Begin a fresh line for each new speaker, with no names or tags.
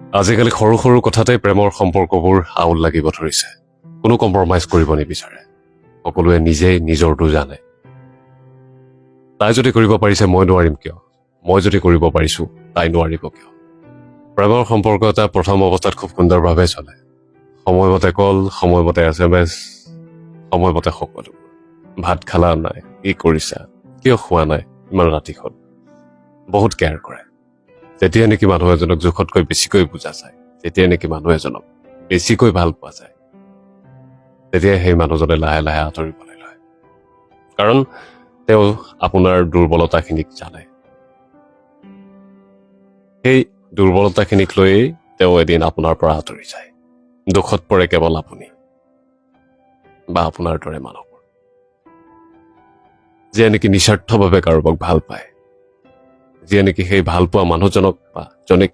আজিকালি সৰু সৰু কথাতে প্ৰেমৰ সম্পৰ্কবোৰ আউল লাগিব ধৰিছে কোনো কম্প্ৰমাইজ কৰিব নিবিচাৰে সকলোৱে নিজেই নিজৰটো জানে তাই যদি কৰিব পাৰিছে মই নোৱাৰিম কিয় মই যদি কৰিব পাৰিছো তাই নোৱাৰিব কিয় প্ৰেমৰ সম্পৰ্ক এটা প্ৰথম অৱস্থাত খুব সুন্দৰভাৱে চলে সময়মতে কল সময়মতে SMS সময়মতে সকলো ভাত খালা নাই কি কৰিছা কিয় খোৱা নাই ইমান ৰাতি হ'ল বহুত কেয়াৰ কৰে যেতিয়া নেকি মানুহ এজনক জোখতকৈ বেছিকৈ বুজা যায় যেতিয়া নেকি মানুহ এজনক বেছিকৈ ভাল পোৱা যায় তেতিয়া সেই মানুহজনে লাহে লাহে আঁতৰিবলৈ লয় কাৰণ তেওঁ আপোনাৰ দুৰ্বলতাখিনিক জানে সেই দুৰ্বলতাখিনিক লৈয়ে তেওঁ এদিন আপোনাৰ পৰা আঁতৰি যায় দুখত পৰে কেৱল আপুনি বা আপোনাৰ দৰে মানুহবোৰ যিয়ে নেকি নিস্বাৰ্থভাৱে কাৰোবাক ভাল পায় যিয়ে নেকি সেই ভাল পোৱা মানুহজনক বা জনীক